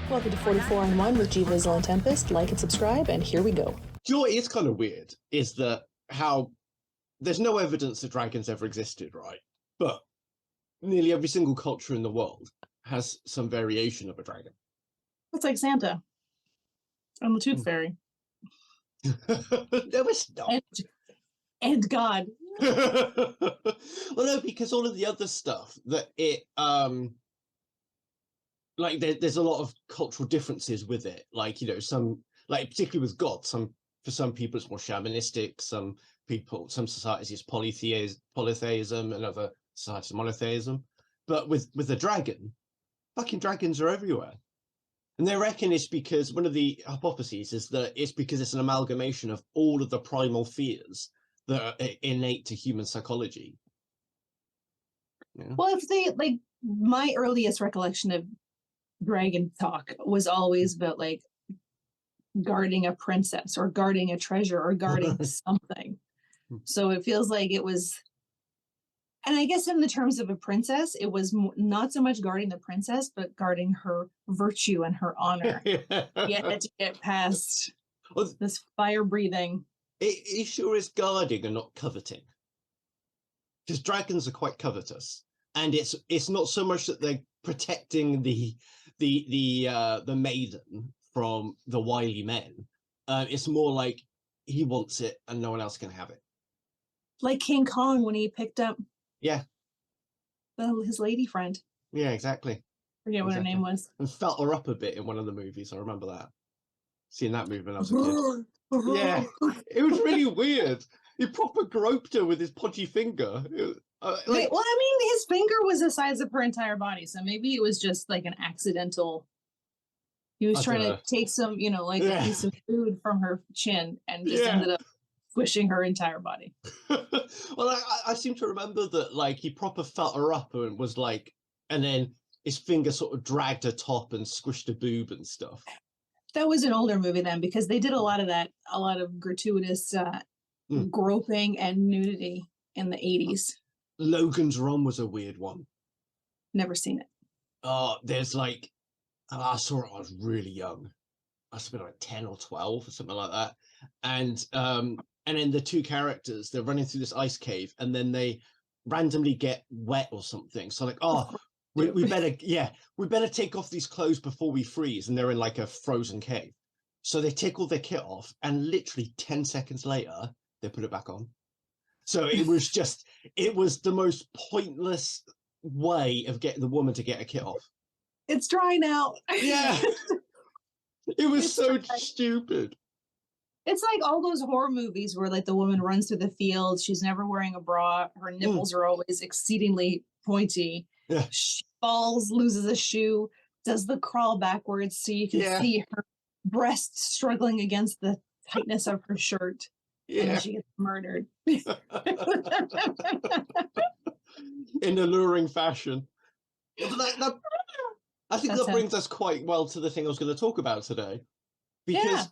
Welcome to 44 on 1 with GVizzle and Tempest. Like and subscribe, and here we go. Do you know what is kind of weird? Is that how there's no evidence that dragons ever existed, right? But nearly every single culture in the world has some variation of a dragon. It's like Santa and the Tooth Fairy. No, it's not. And God. Well, no, because all of the other stuff that it like there's a lot of cultural differences with it. Like, you know, some, like particularly with God, for some people it's more shamanistic, some societies it's polytheism, and other societies monotheism. But with the dragon, fucking dragons are everywhere. And they reckon it's because one of the hypotheses is that it's because it's an amalgamation of all of the primal fears that are innate to human psychology. Yeah. Well, if they, like, my earliest recollection of dragon talk was always about, like, guarding a princess or guarding a treasure or guarding something. So it feels like it was, and I guess in the terms of a princess, it was not so much guarding the princess, but guarding her virtue and her honor. You had to get past this fire breathing. It sure is guarding and not coveting, because dragons are quite covetous, and it's not so much that they're protecting the maiden from the wily men. It's more like he wants it and no one else can have it. Like King Kong when he picked up his lady friend. Yeah, exactly. Forget what her name was. And felt her up a bit in one of the movies. I remember that. Seeing that movie when I was a kid. Yeah, it was really weird. He proper groped her with his podgy finger. Well, I mean, his finger was the size of her entire body, so maybe it was just like an accidental. He was trying to take some, you know, like a piece of food from her chin and just ended up squishing her entire body. Well, I seem to remember that, like, he proper felt her up and was like, and then his finger sort of dragged her top and squished her boob and stuff. That was an older movie then, because they did a lot of that, a lot of gratuitous groping and nudity in the 80s. Logan's Run was a weird one. Never seen it. There's like, I saw it when I was really young. I must have been like 10 or 12 or something like that. And then the two characters, they're running through this ice cave and then they randomly get wet or something. So like, we better take off these clothes before we freeze. And they're in like a frozen cave. So they take all their kit off and literally 10 seconds later, they put it back on. So it was the most pointless way of getting the woman to get a kit off. It's dry now. Yeah. It was so stupid. It's like all those horror movies where like the woman runs through the field. She's never wearing a bra. Her nipples are always exceedingly pointy. Yeah. She falls, loses a shoe, does the crawl backwards so you can see her breasts struggling against the tightness of her shirt. Yeah. And then she gets murdered. In alluring fashion. I think that brings us quite well to the thing I was going to talk about today. Because,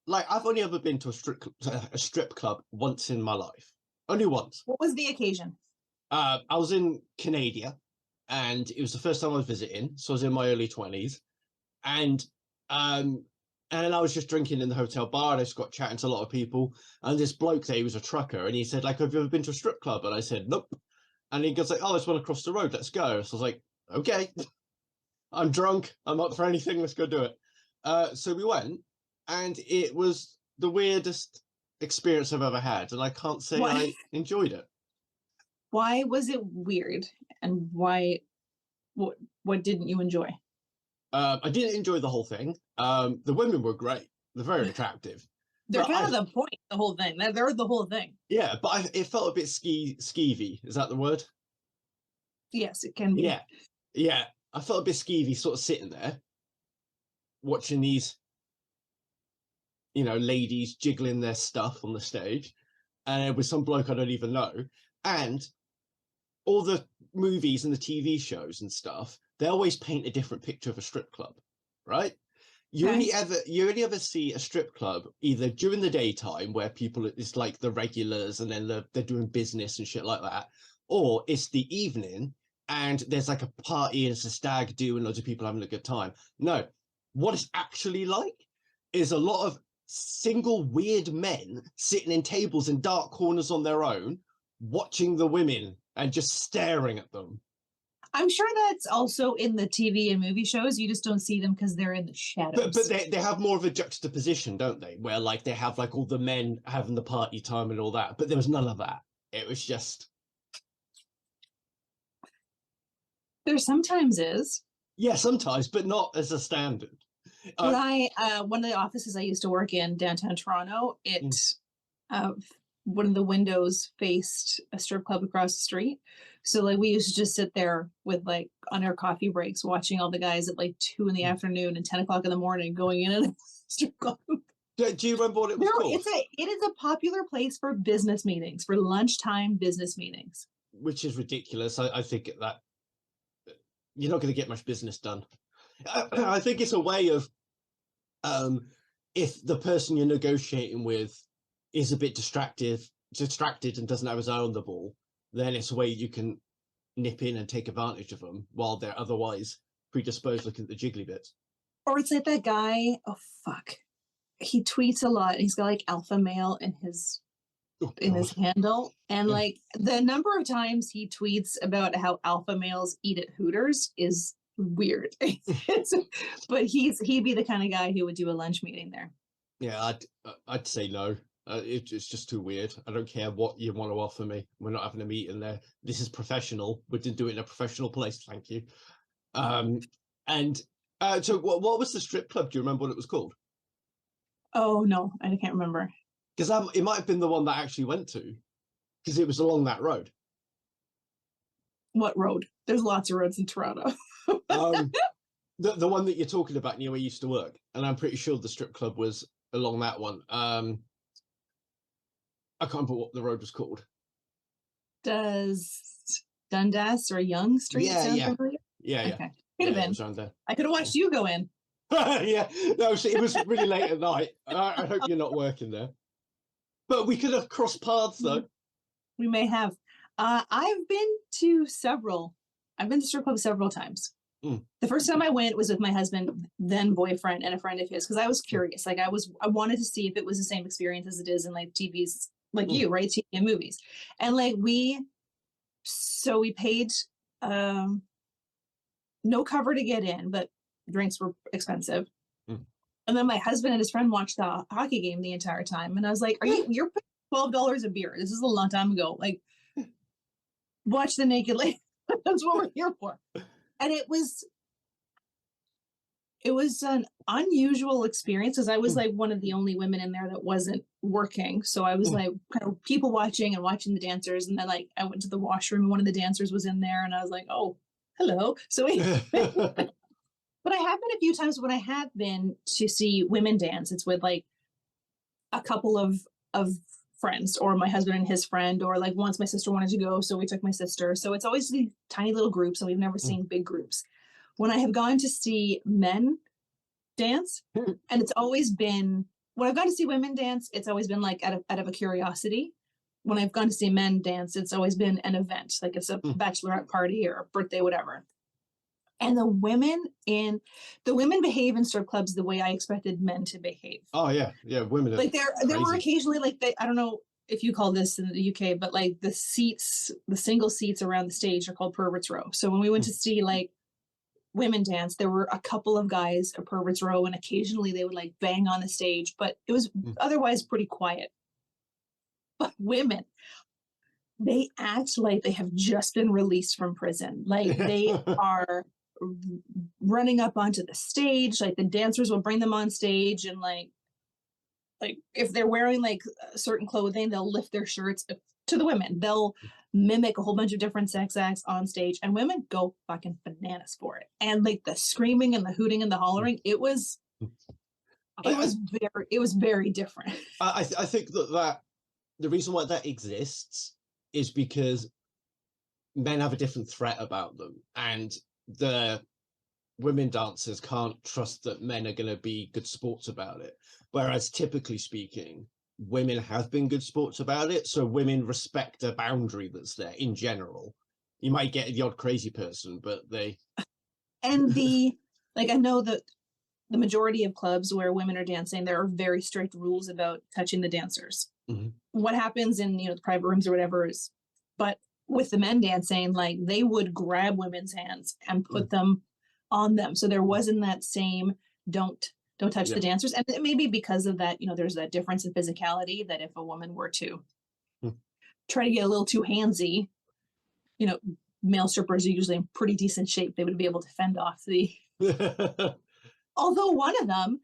like, I've only ever been to a strip club once in my life. Only once. What was the occasion? I was in Canada, and it was the first time I was visiting. So I was in my early 20s. And I was just drinking in the hotel bar, and I just got chatting to a lot of people. And this bloke there, he was a trucker, and he said, like, have you ever been to a strip club? And I said, nope. And he goes like, oh, there's one across the road. Let's go. So I was like, okay. I'm drunk. I'm up for anything. Let's go do it. So we went, and it was the weirdest experience I've ever had. And I can't say I enjoyed it. Why was it weird? And why, what didn't you enjoy? I didn't enjoy the whole thing. The women were great. They're very attractive. They're kind of the point, the whole thing. They're the whole thing. Yeah, but it felt a bit skeevy. Is that the word? Yes, it can be. Yeah. I felt a bit skeevy sort of sitting there watching these, you know, ladies jiggling their stuff on the stage. And with some bloke I don't even know. And all the movies and the TV shows and stuff, they always paint a different picture of a strip club, right? You only ever see a strip club either during the daytime where people, it's like the regulars and then they're doing business and shit like that, or it's the evening and there's like a party and it's a stag do and loads of people having a good time. No, what it's actually like is a lot of single weird men sitting in tables in dark corners on their own, watching the women and just staring at them. I'm sure that's also in the TV and movie shows. You just don't see them because they're in the shadows. But they have more of a juxtaposition, don't they? Where like they have like all the men having the party time and all that. But there was none of that. It was just. There sometimes is. Yeah, sometimes, but not as a standard. When one of the offices I used to work in downtown Toronto, one of the windows faced a strip club across the street. So like we used to just sit there with like on our coffee breaks watching all the guys at like 2 p.m. and 10 o'clock in the morning going in and strip club. Do you remember what it was called? It is a popular place for business meetings, for lunchtime business meetings. Which is ridiculous. I think that you're not going to get much business done. I think it's a way of if the person you're negotiating with is a bit distracted and doesn't have his eye on the ball, then it's a way you can nip in and take advantage of them while they're otherwise predisposed looking at the jiggly bits. Or it's like that guy, he tweets a lot and he's got like alpha male in his handle, and like the number of times he tweets about how alpha males eat at Hooters is weird. But he'd be the kind of guy who would do a lunch meeting there. Yeah, I'd say no. It's just too weird. I don't care what you want to offer me. We're not having a meeting there. This is professional. We didn't do it in a professional place. Thank you. So what was the strip club? Do you remember what it was called? Oh no, I can't remember. Because it might have been the one that I actually went to, because it was along that road. What road? There's lots of roads in Toronto. The one that you're talking about near where you used to work, and I'm pretty sure the strip club was along that one. I can't remember what the road was called. Does Dundas or Yonge Street sound familiar? Yeah. Okay. Could have been. I could have watched you go in. Yeah, no, see, it was really late at night. I hope you're not working there. But we could have crossed paths, though. We may have. I've been to strip clubs several times. The first time I went was with my husband, then boyfriend, and a friend of his, because I was curious. Like I wanted to see if it was the same experience as it is in like TV's, like you, right? TV and movies. And like we paid no cover to get in, but drinks were expensive. And then my husband and his friend watched the hockey game the entire time. And I was like, you're paying $12 a beer. This is a long time ago. Like, watch the naked lady. That's what we're here for. And it was an unusual experience, because I was like one of the only women in there that wasn't working. So I was like kind of people watching and watching the dancers. And then like I went to the washroom and one of the dancers was in there and I was like, oh, hello. So but I have been a few times when I have been to see women dance. It's with like a couple of friends, or my husband and his friend, or like once my sister wanted to go, so we took my sister. So it's always these tiny little groups, and we've never seen big groups. When I have gone to see men dance, and it's always been, when I've gone to see women dance, it's always been like out of a curiosity. When I've gone to see men dance, it's always been an event, like it's a bachelorette party or a birthday, whatever. And the women behave in strip clubs the way I expected men to behave. Oh yeah, women. Are like there were occasionally like I don't know if you call this in the UK, but like the single seats around the stage are called perverts row. So when we went to see like women dance, there were a couple of guys at perverts row, and occasionally they would like bang on the stage, but it was otherwise pretty quiet. But women, they act like they have just been released from prison. Like they are running up onto the stage. Like the dancers will bring them on stage, and like if they're wearing like certain clothing, they'll lift their shirts to the women. They'll mimic a whole bunch of different sex acts on stage, and women go fucking bananas for it. And like the screaming and the hooting and the hollering, it was very different. I think that the reason why that exists is because men have a different threat about them, and the women dancers can't trust that men are going to be good sports about it. Whereas typically speaking, women have been good sports about it. So women respect a boundary that's there in general. You might get the odd crazy person, but they... And like, I know that the majority of clubs where women are dancing, there are very strict rules about touching the dancers. Mhm. What happens in, the private rooms or whatever is, but with the men dancing, like, they would grab women's hands and put them on them. So there wasn't that same don't touch the dancers. And it may be because of that, there's that difference in physicality, that if a woman were to try to get a little too handsy, male strippers are usually in pretty decent shape. They would be able to fend off the... Although one of them,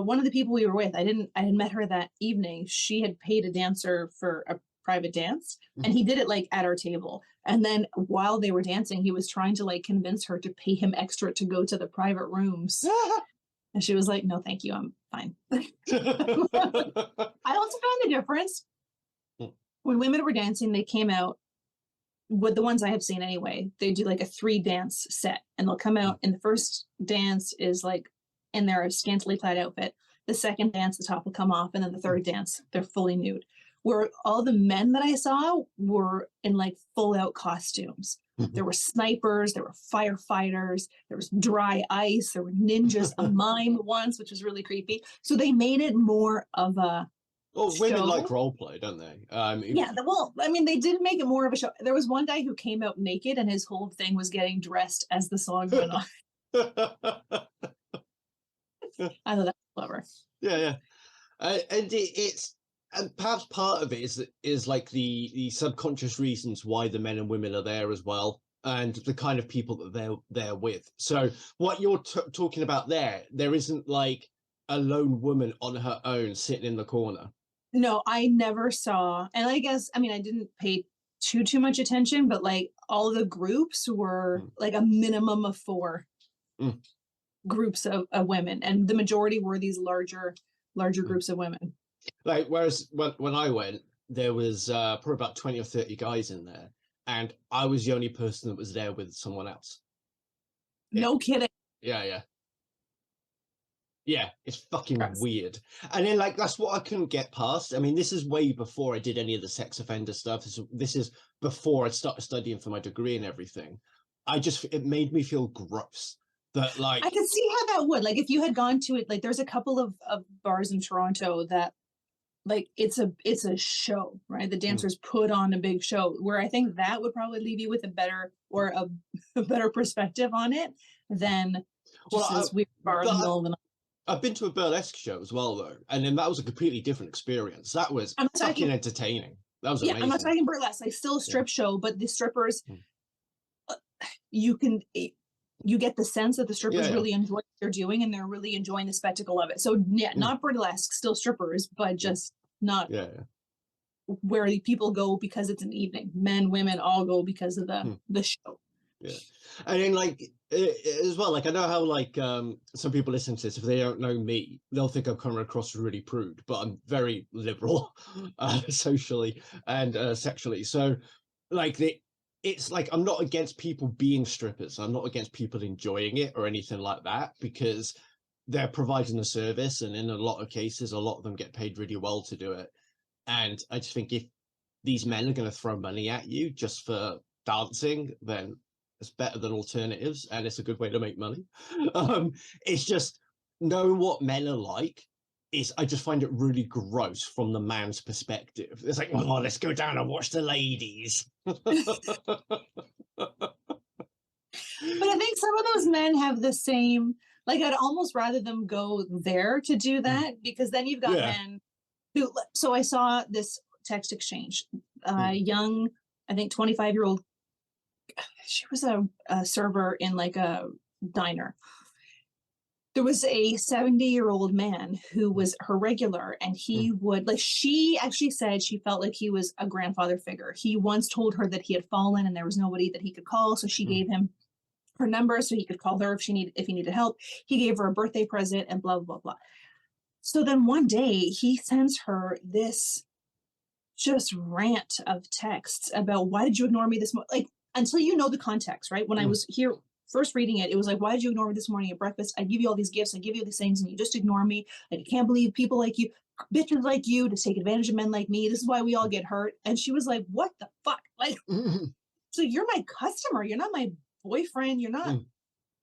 one of the people we were with, I had met her that evening. She had paid a dancer for a private dance, and he did it like at our table. And then while they were dancing, he was trying to like convince her to pay him extra to go to the private rooms. And she was like, "No, thank you. I'm fine." I also found the difference when women were dancing. They came out with the ones I have seen anyway. They do like a 3 dance set, and they'll come out, and the first dance is like in their scantily clad outfit. The second dance, the top will come off, and then the third dance, they're fully nude. Where all the men that I saw were in like full out costumes. There were snipers, there were firefighters, there was dry ice, there were ninjas, a mime once, which was really creepy. So they made it more of a women show. like role play, don't they? They did make it more of a show. There was one guy who came out naked, and his whole thing was getting dressed as the song went on. I thought that was clever. Yeah. And and perhaps part of it is like the subconscious reasons why the men and women are there as well, and the kind of people that they're there with. So what you're talking about there isn't like a lone woman on her own sitting in the corner. No, I never saw, and I guess, I didn't pay too much attention, but like all the groups were like a minimum of 4 groups of women, and the majority were these larger groups of women. Like, whereas when I went, there was probably about 20 or 30 guys in there, and I was the only person that was there with someone else. No kidding. Yeah, it's fucking weird. And then like that's what I couldn't get past. This is way before I did any of the sex offender stuff. This is before I started studying for my degree and everything. It made me feel gross. That like, I could see how that would, like, if you had gone to it, like there's a couple of bars in Toronto that like it's a show, right? The dancers put on a big show, where I think that would probably leave you with a better perspective on it than just this weird bar in the middle of the night. I've been to a burlesque show as well, though, and then that was a completely different experience. That was fucking entertaining. That was amazing. I'm not talking burlesque, like still a strip show, but the strippers, you get the sense that the strippers really enjoy what they're doing, and they're really enjoying the spectacle of it. So not burlesque, still strippers, but just not where people go because it's an evening. Men, women all go because of the show. Yeah. And then like as well, like I know how like some people listen to this, if they don't know me, they'll think I'm coming across really prude, but I'm very liberal socially and sexually. So like it's like I'm not against people being strippers. I'm not against people enjoying it or anything like that, because they're providing a service, and in a lot of cases, a lot of them get paid really well to do it. And I just think if these men are going to throw money at you just for dancing, then it's better than alternatives, and it's a good way to make money. It's just knowing what men are like I just find it really gross from the man's perspective. It's like, oh, let's go down and watch the ladies. But I think some of those men have the same, like I'd almost rather them go there to do that, because then you've got men who, so I saw this text exchange, young, I think 25-year-old, she was a server in like a diner. There was a 70-year-old man who was her regular, and he would, like, she actually said she felt like he was a grandfather figure. He once told her that he had fallen and there was nobody that he could call, so she gave him her number so he could call her if he needed help. He gave her a birthday present and blah, blah, blah. So then one day he sends her this just rant of texts about, why did you ignore me this morning? Like, until you know the context, right? When I was here first reading it, it was like, why did you ignore me this morning at breakfast? I give you all these gifts, I give you these things, and you just ignore me. And I can't believe people like you, bitches like you, to take advantage of men like me. This is why we all get hurt. And she was like, what the fuck? Like, So you're my customer. You're not my boyfriend. You're not.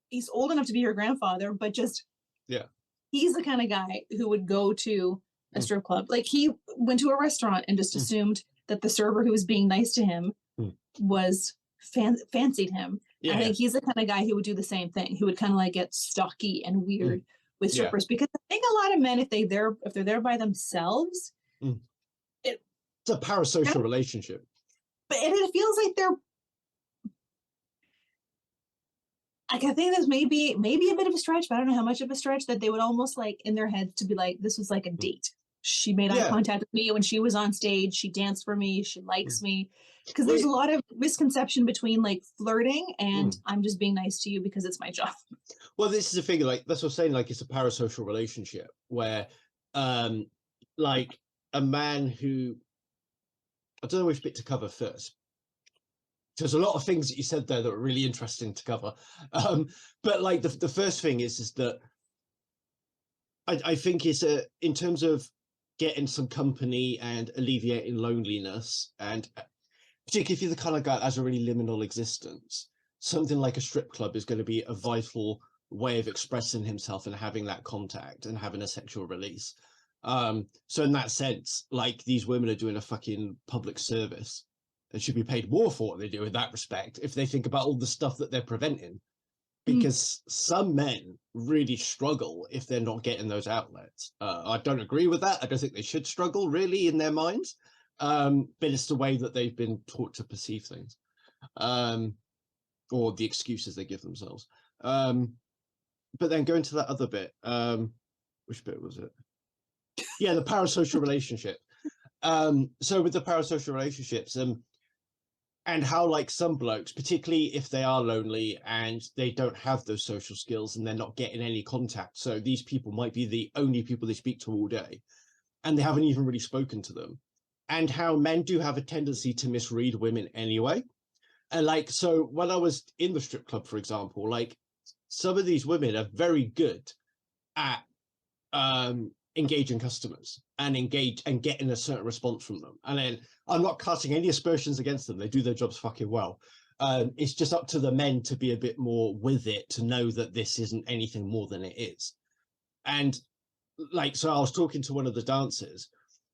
He's old enough to be your grandfather, but just he's the kind of guy who would go to a strip club. Like he went to a restaurant and just assumed that the server who was being nice to him was fancied him. I think he's the kind of guy who would do the same thing. Who would kind of like get stocky and weird with strippers, because I think a lot of men, if they're there by themselves, it's a parasocial relationship. But it feels like they're like, I think there's maybe a bit of a stretch, but I don't know how much of a stretch, that they would almost like in their heads to be like, this was like a date. She made eye contact with me when she was on stage. She danced for me. She likes me. Because there's a lot of misconception between like flirting and I'm just being nice to you because it's my job. Well, this is a figure, like that's what I'm saying, like it's a parasocial relationship where like a man who, I don't know which bit to cover first. There's a lot of things that you said there that were really interesting to cover. But like the first thing is that I think it's in terms of getting some company and alleviating loneliness, and particularly if you're the kind of guy that has a really liminal existence, something like a strip club is going to be a vital way of expressing himself and having that contact and having a sexual release. So in that sense, like these women are doing a fucking public service and should be paid more for what they do in that respect if they think about all the stuff that they're preventing. Because some men really struggle if they're not getting those outlets. I don't agree with that. I don't think they should struggle really in their minds. But it's the way that they've been taught to perceive things, or the excuses they give themselves. But then going to that other bit, which bit was it? Yeah, the parasocial relationship. So with the parasocial relationships, and how like some blokes, particularly if they are lonely and they don't have those social skills and they're not getting any contact. So these people might be the only people they speak to all day and they haven't even really spoken to them. And how men do have a tendency to misread women anyway. And like, so when I was in the strip club, for example, like some of these women are very good at engaging customers and getting a certain response from them. And then I'm not casting any aspersions against them. They do their jobs fucking well. It's just up to the men to be a bit more with it, to know that this isn't anything more than it is. And like, so I was talking to one of the dancers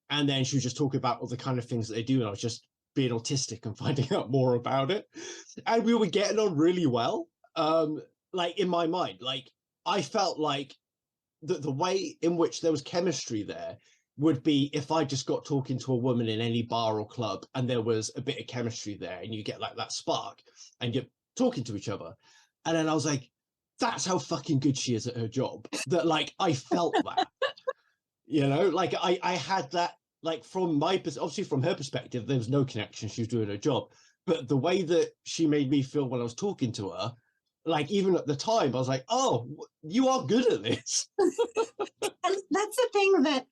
and then she was just talking about all the kind of things that they do. And I was just being autistic and finding out more about it. And we were getting on really well. Like in my mind, like I felt like the way in which there was chemistry there would be if I just got talking to a woman in any bar or club and there was a bit of chemistry there and you get like that spark and you're talking to each other. And then I was like, that's how fucking good she is at her job. That like, I felt that, you know, like I had that, like from my, obviously from her perspective, there was no connection. She was doing her job. But the way that she made me feel when I was talking to her, like even at the time, I was like, oh, you are good at this. And that's the thing that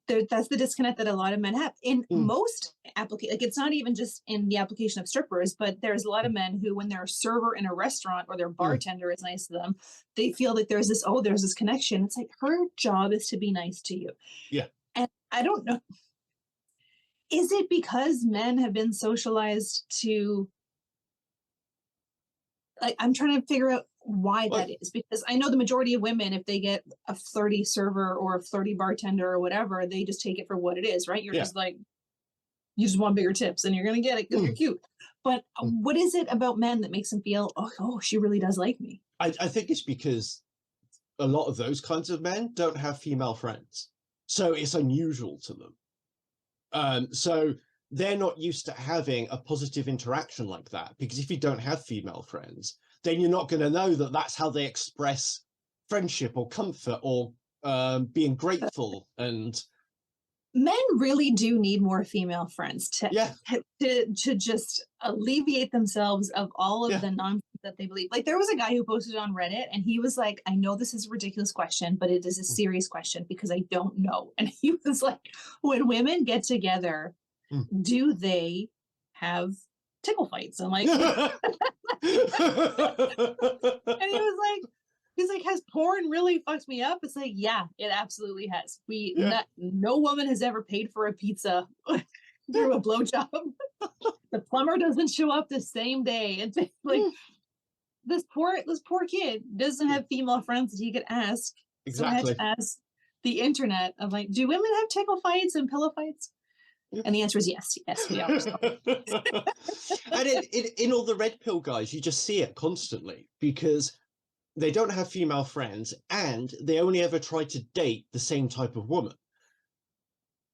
that's the disconnect that a lot of men have in most applications. Like it's not even just in the application of strippers, but there's a lot of men who, when they're a server in a restaurant or their bartender is nice to them, they feel like there's this connection. It's like her job is to be nice to you. Yeah. And I don't know. Is it because men have been socialized to, like, I'm trying to figure out why that is, because I know the majority of women, if they get a flirty server or a flirty bartender or whatever, they just take it for what it is, right? You're just like, you just want bigger tips and you're going to get it because you're cute. But what is it about men that makes them feel, oh, she really does like me? I think it's because a lot of those kinds of men don't have female friends. So it's unusual to them. So they're not used to having a positive interaction like that, because if you don't have female friends, then you're not going to know that that's how they express friendship or comfort or being grateful. And men really do need more female friends to just alleviate themselves of all of the nonsense that they believe. Like there was a guy who posted on Reddit and he was like, I know this is a ridiculous question, but it is a serious question because I don't know. And he was like, when women get together, do they have tickle fights? I'm like, and he's like, has porn really fucked me up? It's like, yeah, it absolutely has. No woman has ever paid for a pizza give him a blowjob. The plumber doesn't show up the same day. It's like this poor kid doesn't have female friends that he could ask. Exactly. So I had to ask the internet of like, do women have tickle fights and pillow fights? And the answer is yes, we are. And in all the red pill guys, you just see it constantly because they don't have female friends and they only ever try to date the same type of woman.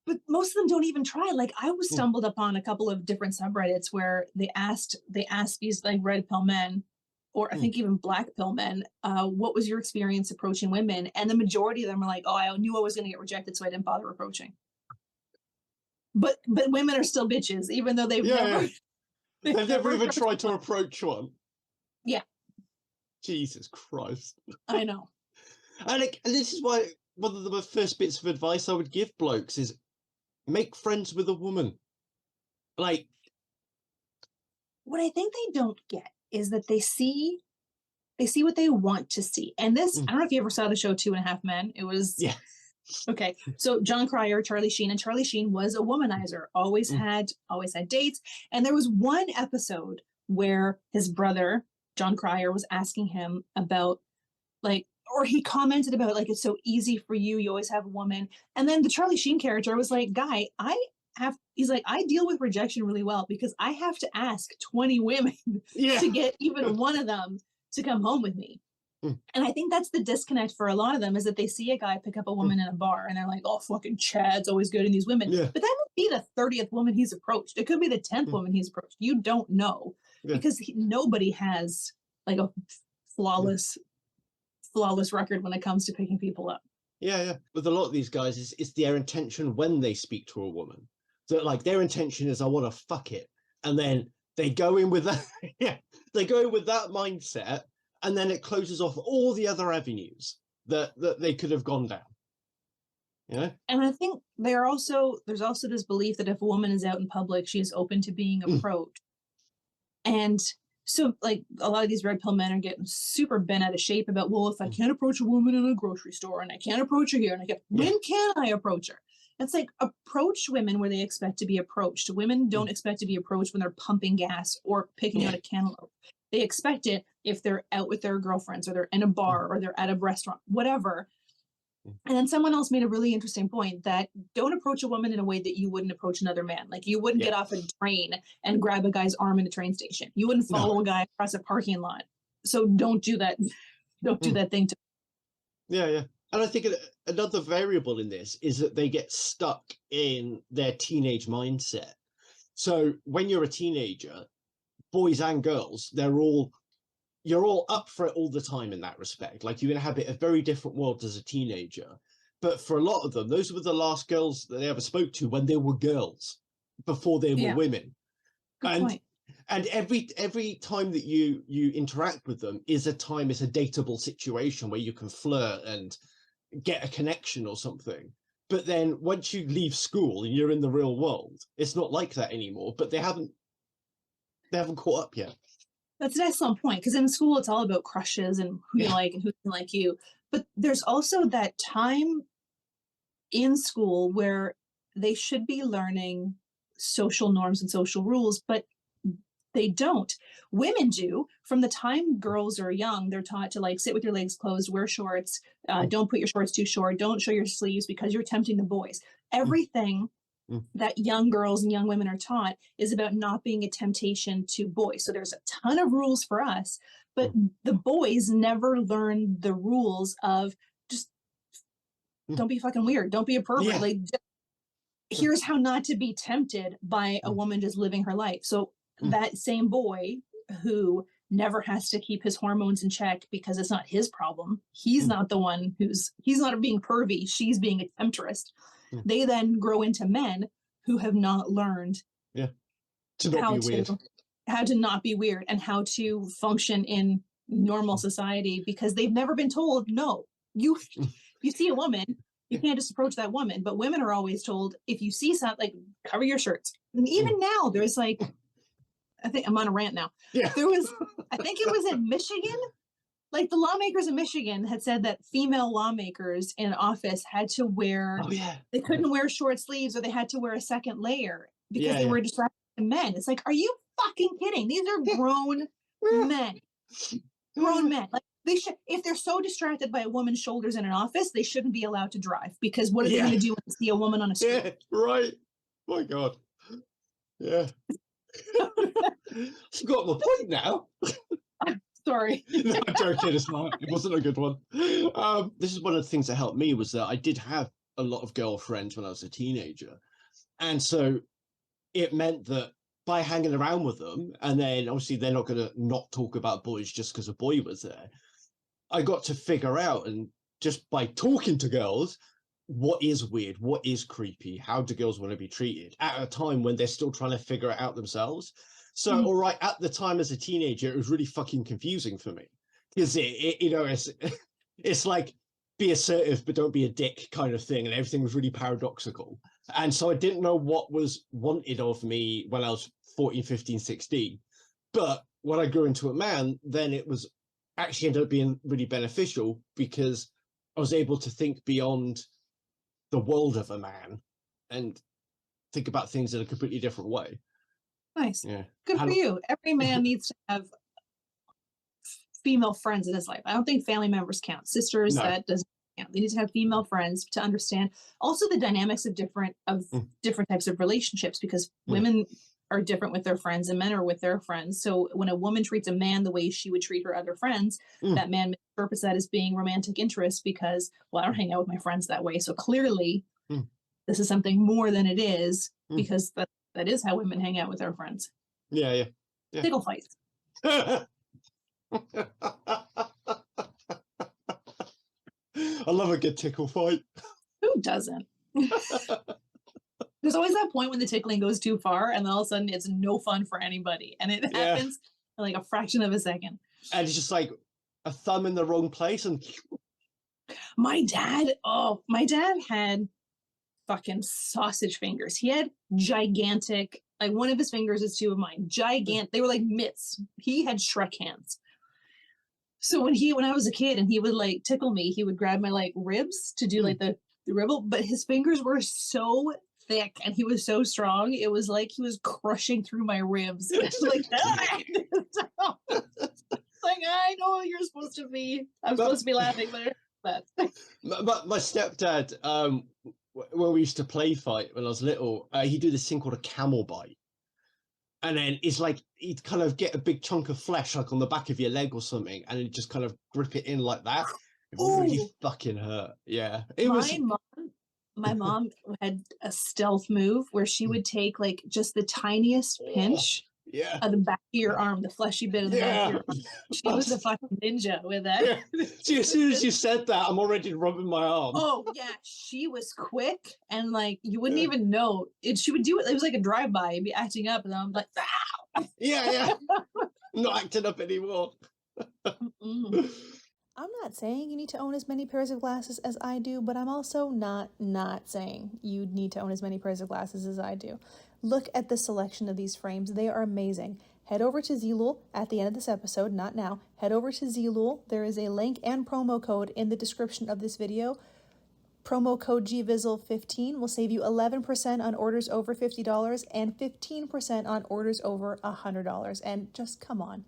But most of them don't even try. Like I was stumbled upon a couple of different subreddits where they asked these like red pill men, or I think even black pill men, what was your experience approaching women? And the majority of them were like, oh, I knew I was going to get rejected, so I didn't bother approaching. But women are still bitches, even though they've never they've never even tried to approach one. Yeah. Jesus Christ. I know. And this is why one of the first bits of advice I would give blokes is make friends with a woman. Like, what I think they don't get is that they see what they want to see. And this, I don't know if you ever saw the show 2.5 Men. It was okay. So John Cryer, Charlie Sheen, and Charlie Sheen was a womanizer, always had dates. And there was one episode where his brother, John Cryer, was asking him about like, or he commented about like, it's so easy for you. You always have a woman. And then the Charlie Sheen character was like, guy, he's like, I deal with rejection really well because I have to ask 20 women to get even one of them to come home with me. And I think that's the disconnect for a lot of them, is that they see a guy pick up a woman in a bar and they're like, oh, fucking Chad's always getting these women. But that would be the 30th woman he's approached. It could be the 10th woman he's approached. You don't know because nobody has like a flawless record when it comes to picking people up. Yeah. With a lot of these guys, it's their intention when they speak to a woman. So like their intention is, I want to fuck it. And then they go in with that. They go in with that mindset. And then it closes off all the other avenues that they could have gone down. Yeah. And I think there's also this belief that if a woman is out in public, she is open to being approached. And so like a lot of these red pill men are getting super bent out of shape about, well, if I can't approach a woman in a grocery store and I can't approach her here and when can I approach her? It's like, approach women where they expect to be approached. Women don't expect to be approached when they're pumping gas or picking out a cantaloupe. They expect it if they're out with their girlfriends or they're in a bar or they're at a restaurant, whatever. And then someone else made a really interesting point that don't approach a woman in a way that you wouldn't approach another man. Like you wouldn't get off a train and grab a guy's arm in a train station. You wouldn't follow a guy across a parking lot. So don't do that. Don't do that thing to. Yeah. And I think another variable in this is that they get stuck in their teenage mindset. So when you're a teenager, boys and girls, you're all up for it all the time in that respect. Like you inhabit a very different world as a teenager. But for a lot of them, those were the last girls that they ever spoke to when they were girls, before they were women. Good point. And every time that you interact with them is a dateable situation where you can flirt and get a connection or something. But then once you leave school and you're in the real world, it's not like that anymore. But they haven't caught up yet. That's an excellent point, because in school it's all about crushes and who you like and who can like you. But there's also that time in school where they should be learning social norms and social rules, but they don't. Women do. From the time girls are young, they're taught to like sit with your legs closed, wear shorts, don't put your shorts too short, don't show your sleeves because you're tempting the boys. Everything that young girls and young women are taught is about not being a temptation to boys. So there's a ton of rules for us, but the boys never learn the rules of just don't be fucking weird. Don't be a pervert. Like, here's how not to be tempted by a woman just living her life. So that same boy who never has to keep his hormones in check because it's not his problem. He's not the one he's not being pervy. She's being a temptress. They then grow into men who have not learned how to not be weird and how to function in normal society, because they've never been told, no, you see a woman, you can't just approach that woman. But women are always told, if you see something, like, cover your shirts. And even now there's like, I think I'm on a rant now. There was, I think it was in Michigan, like the lawmakers in Michigan had said that female lawmakers in office had to wear, they couldn't wear short sleeves, or they had to wear a second layer. because they were distracted by men. It's like, are you fucking kidding? These are grown men. Grown men. Like, they should, if they're so distracted by a woman's shoulders in an office, they shouldn't be allowed to drive, because what are they going to do when they see a woman on a street? Yeah, right. My God. Yeah. Forgot my point now. Sorry. No, I'm joking. It's not. It wasn't a good one. This is one of the things that helped me, was that I did have a lot of girlfriends when I was a teenager. And so it meant that by hanging around with them, and then obviously they're not going to not talk about boys just because a boy was there, I got to figure out, and just by talking to girls, what is weird, what is creepy, how do girls want to be treated at a time when they're still trying to figure it out themselves. So, all right, at the time as a teenager, it was really fucking confusing for me, because it's like, be assertive, but don't be a dick kind of thing. And everything was really paradoxical. And so I didn't know what was wanted of me when I was 14, 15, 16. But when I grew into a man, then it was actually ended up being really beneficial, because I was able to think beyond the world of a man and think about things in a completely different way. Nice. Yeah. Good for you. Every man needs to have female friends in his life. I don't think family members count. Sisters, that doesn't count. They need to have female friends to understand also the dynamics of different types of relationships, because women are different with their friends and men are with their friends. So when a woman treats a man the way she would treat her other friends, that man interprets that as being romantic interest, because, well, I don't hang out with my friends that way. So clearly this is something more than it is, because that is how women hang out with their friends. Yeah. Tickle fights. I love a good tickle fight. Who doesn't? There's always that point when the tickling goes too far, and then all of a sudden it's no fun for anybody. And it happens in like a fraction of a second. And it's just like a thumb in the wrong place. And my dad had fucking sausage fingers. He had gigantic, like one of his fingers is two of mine. Gigantic. They were like mitts. He had Shrek hands. So when I was a kid and he would like tickle me, he would grab my like ribs to do like the ribble, but his fingers were so thick and he was so strong. It was like he was crushing through my ribs. Like, like, I know you're supposed to be. I'm supposed to be laughing, but my stepdad, when we used to play fight when I was little, he'd do this thing called a camel bite. And then it's like he'd kind of get a big chunk of flesh like on the back of your leg or something, and he'd just kind of grip it in like that. It really fucking hurt. Yeah. My mom had a stealth move where she would take like just the tiniest pinch of the back of your arm, the fleshy bit of the back of your arm. She was a fucking ninja with that. Yeah. See, as soon as you said that, I'm already rubbing my arm. Oh yeah, she was quick and like you wouldn't even know it. She would do it. It was like a drive-by. You'd be acting up, and I'm like, "Ow!" Yeah. I'm not acting up anymore. I'm not saying you need to own as many pairs of glasses as I do, but I'm also not saying you need to own as many pairs of glasses as I do. Look at the selection of these frames. They are amazing. Head over to Zilul at the end of this episode, not now. Head over to Zilul. There is a link and promo code in the description of this video. Promo code GVizzle15 will save you 11% on orders over $50 and 15% on orders over $100. And just come on.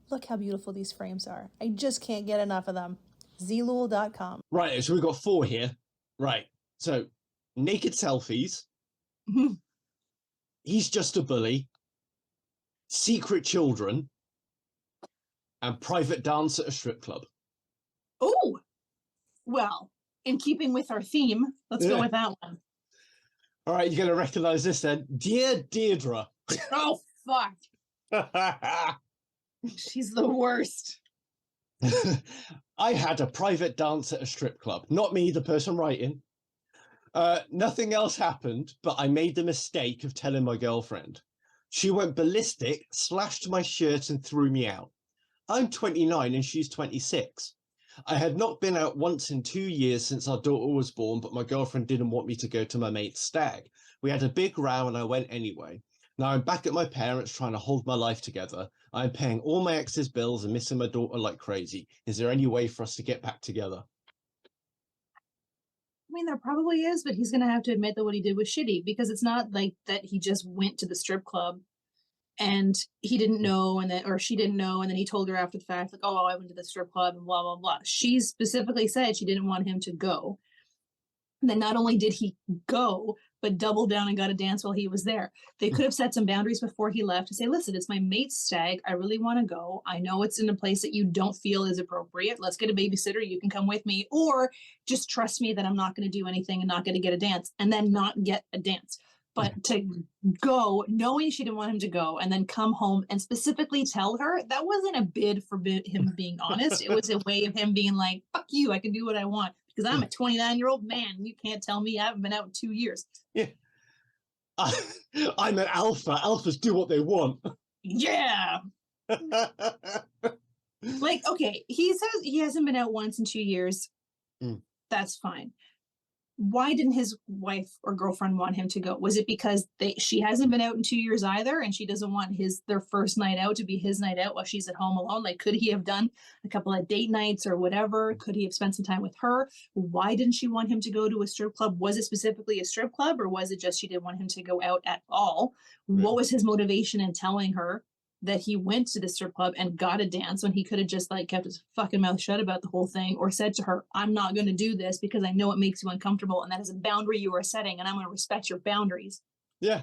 Look how beautiful these frames are. I just can't get enough of them. Zilul.com. Right, so we've got 4 here. Right, so naked selfies. He's just a bully. Secret children. And private dance at a strip club. Oh, well, in keeping with our theme, let's go with that one. All right, you're going to recognize this then. Dear Deirdre. Oh, fuck. She's the worst. I had a private dance at a strip club. Not me, the person writing. Nothing else happened, but I made the mistake of telling my girlfriend. She went ballistic, slashed my shirt and threw me out. I'm 29 and she's 26. I had not been out once in 2 years since our daughter was born, but my girlfriend didn't want me to go to my mate's stag. We had a big row and I went anyway. Now I'm back at my parents' trying to hold my life together. I'm paying all my ex's bills and missing my daughter like crazy. Is there any way for us to get back together? mean, there probably is, but he's gonna have to admit that what he did was shitty, because it's not like that he just went to the strip club and he didn't know, and then, or she didn't know, and then he told her after the fact, like, oh, I went to the strip club and blah blah blah. She specifically said she didn't want him to go. And then not only did he go, but doubled down and got a dance while he was there. They could have set some boundaries before he left to say, listen, it's my mate's stag. I really want to go. I know it's in a place that you don't feel is appropriate. Let's get a babysitter. You can come with me. Or just trust me that I'm not going to do anything and not going to get a dance, and then not get a dance. But to go knowing she didn't want him to go and then come home and specifically tell her, that wasn't a bid for him being honest. It was a way of him being like, fuck you, I can do what I want. Because I'm a 29-year-old man. You can't tell me I haven't been out in 2 years. Yeah. I'm an alpha. Alphas do what they want. Yeah. Like, okay, he says he hasn't been out once in 2 years. That's fine. Why didn't his wife or girlfriend want him to go? Was it because she hasn't been out in 2 years either, and she doesn't want their first night out to be his night out while she's at home alone? Like, could he have done a couple of date nights or whatever? Could he have spent some time with her? Why didn't she want him to go to a strip club? Was it specifically a strip club, or was it just she didn't want him to go out at all? What was his motivation in telling her that he went to the strip club and got a dance when he could have just like kept his fucking mouth shut about the whole thing, or said to her, I'm not going to do this because I know it makes you uncomfortable, and that is a boundary you are setting, and I'm going to respect your boundaries. Yeah.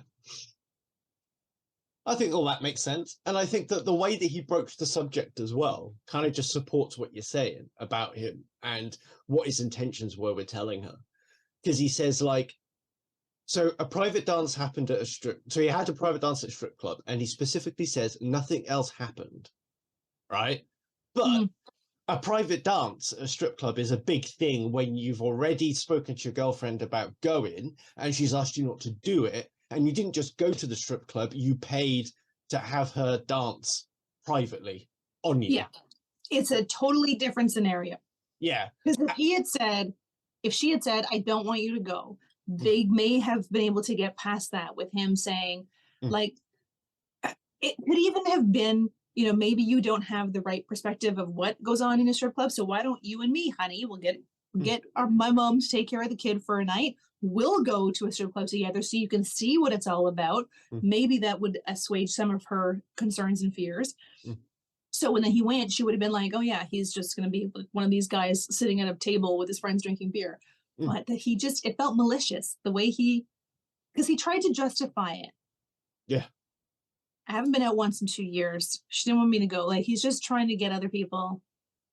I think all that makes sense. And I think that the way that he broached the subject as well kind of just supports what you're saying about him and what his intentions were with telling her. Because he says, like, so a private dance happened at a strip. So he had a private dance at a strip club, and he specifically says nothing else happened, right? But a private dance at a strip club is a big thing when you've already spoken to your girlfriend about going, and she's asked you not to do it, and you didn't just go to the strip club. You paid to have her dance privately on you. Yeah, it's a totally different scenario. Yeah, because if she had said, I don't want you to go, they may have been able to get past that with him saying, like, it could even have been, you know, maybe you don't have the right perspective of what goes on in a strip club. So why don't you and me, honey, we'll get my mom to take care of the kid for a night. We'll go to a strip club together so you can see what it's all about. Maybe that would assuage some of her concerns and fears. So when he went, she would have been like, oh yeah, he's just going to be one of these guys sitting at a table with his friends drinking beer. But that it felt malicious the way because he tried to justify it. Yeah. I haven't been out once in 2 years. She didn't want me to go. Like, he's just trying to get other people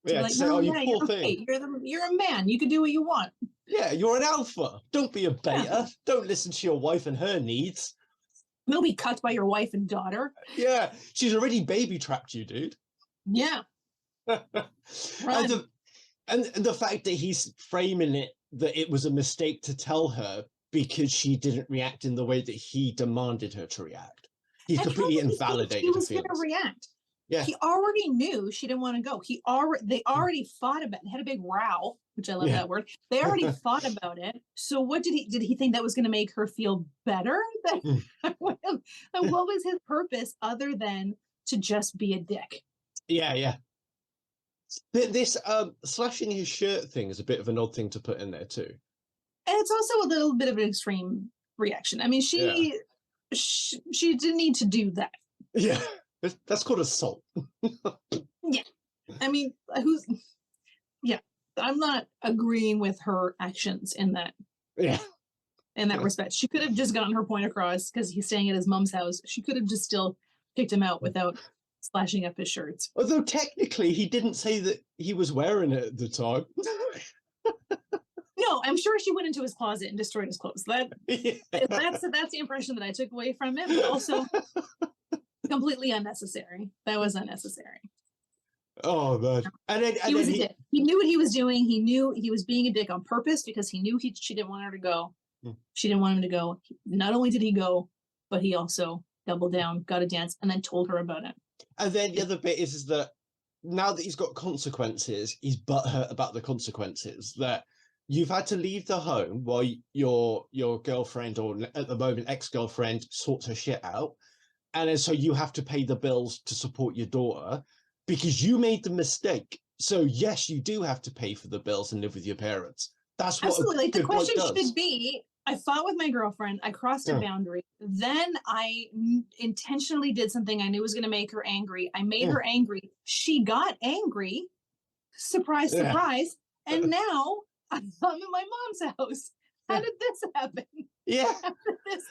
to be like, no, yeah, you're okay. You're a man. You can do what you want. Yeah, you're an alpha. Don't be a beta. Yeah. Don't listen to your wife and her needs. You'll be cucked by your wife and daughter. Yeah, she's already baby trapped you, dude. Yeah. And the fact that he's framing it that it was a mistake to tell her because she didn't react in the way that he demanded her to react. He's completely invalidated. He was going to react. Yeah. He already knew she didn't want to go. They already fought about it. They had a big row, which I love that word. They already fought about it. So what did he think that was going to make her feel better? And what was his purpose other than to just be a dick? Yeah. This slashing his shirt thing is a bit of an odd thing to put in there too. And it's also a little bit of an extreme reaction. I mean, she didn't need to do that. Yeah, that's called assault. Yeah. I mean, I'm not agreeing with her actions in that. Yeah. In that respect. She could have just gotten her point across because he's staying at his mom's house. She could have just still kicked him out without slashing up his shirts. Although technically he didn't say that he was wearing it at the time. No, I'm sure she went into his closet and destroyed his clothes. That's the impression that I took away from it, but also completely unnecessary. That was unnecessary. Oh man. And then he was a dick. He knew what he was doing. He knew he was being a dick on purpose because he knew she didn't want her to go. She didn't want him to go. Not only did he go, but he also doubled down, got a dance, and then told her about it. And then the other bit is that now that he's got consequences, he's butthurt about the consequences. That you've had to leave the home while your girlfriend, or at the moment ex-girlfriend, sorts her shit out, and then so you have to pay the bills to support your daughter because you made the mistake. So yes, you do have to pay for the bills and live with your parents. That's what Absolutely. Like, the good bloke question does. should be, I fought with my girlfriend. I crossed a Yeah. boundary. Then I intentionally did something I knew was going to make her angry. I made Yeah. her angry. She got angry. Surprise, Yeah. surprise. And now I'm in my mom's house. How Yeah. did this happen? Yeah. How did this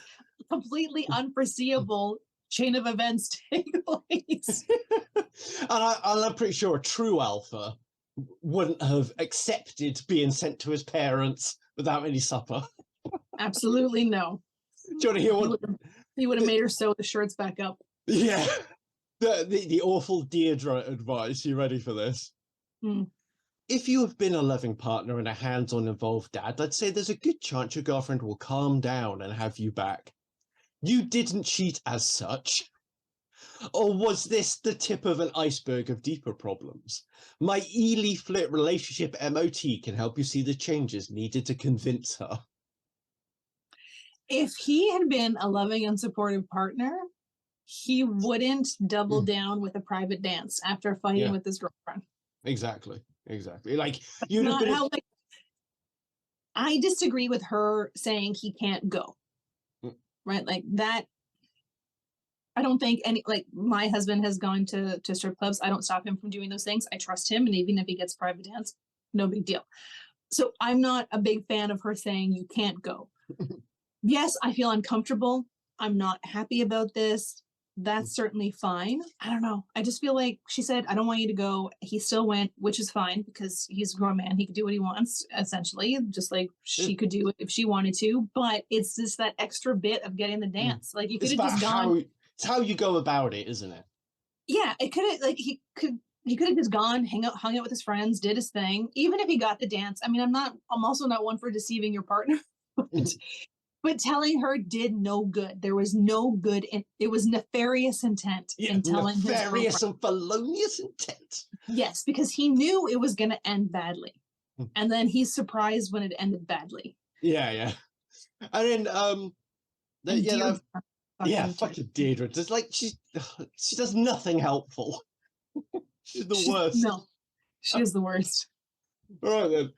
completely unforeseeable chain of events take place? And I'm pretty sure a true alpha wouldn't have accepted being sent to his parents without any supper. Absolutely no. Do you want to hear what? He would have made her sew the shirts back up. Yeah. The awful Deirdre advice. You ready for this? Hmm. If you have been a loving partner and a hands-on involved dad, I'd say there's a good chance your girlfriend will calm down and have you back. You didn't cheat as such. Or was this the tip of an iceberg of deeper problems? My e-leaflet relationship MOT can help you see the changes needed to convince her. If he had been a loving and supportive partner, he wouldn't double down with a private dance after fighting with his girlfriend. Exactly. Like, you'd have Not been... how, like, I disagree with her saying he can't go. Right? Like that. I don't think any, like, my husband has gone to strip clubs. I don't stop him from doing those things. I trust him. And even if he gets private dance, no big deal. So I'm not a big fan of her saying you can't go. Yes, I feel uncomfortable. I'm not happy about this. That's certainly fine. I don't know. I just feel like she said, I don't want you to go. He still went, which is fine because he's a grown man. He could do what he wants, essentially, just like she could do it if she wanted to. But it's just that extra bit of getting the dance. Like, you could have just gone. It's how you go about it, isn't it? Yeah, it could have, like, he could have just gone, hung out with his friends, did his thing, even if he got the dance. I mean, I'm also not one for deceiving your partner. But telling her did no good. There was no good in it. Was nefarious intent in telling his girlfriend. Nefarious and felonious intent. Yes, because he knew it was going to end badly. And then he's surprised when it ended badly. Yeah. And then, fucking Deirdre. Just like she does nothing helpful. She's the worst. No, she is the worst. All right then.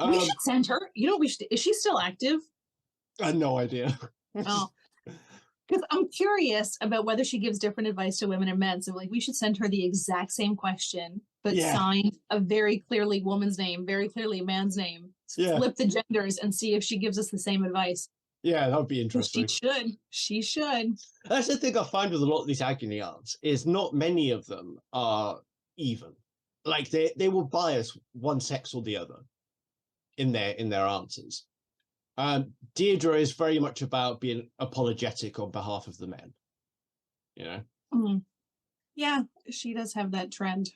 We should send her. You know, is she still active? I had no idea. Oh, because I'm curious about whether she gives different advice to women and men. So, like, we should send her the exact same question, but signed a very clearly woman's name, very clearly a man's name. Flip the genders and see if she gives us the same advice. Yeah, that would be interesting. She should. That's the thing I find with a lot of these agony aunts is not many of them are even. Like, they will bias one sex or the other in their answers. Deirdre is very much about being apologetic on behalf of the men. You know? Mm-hmm. Yeah, she does have that trend.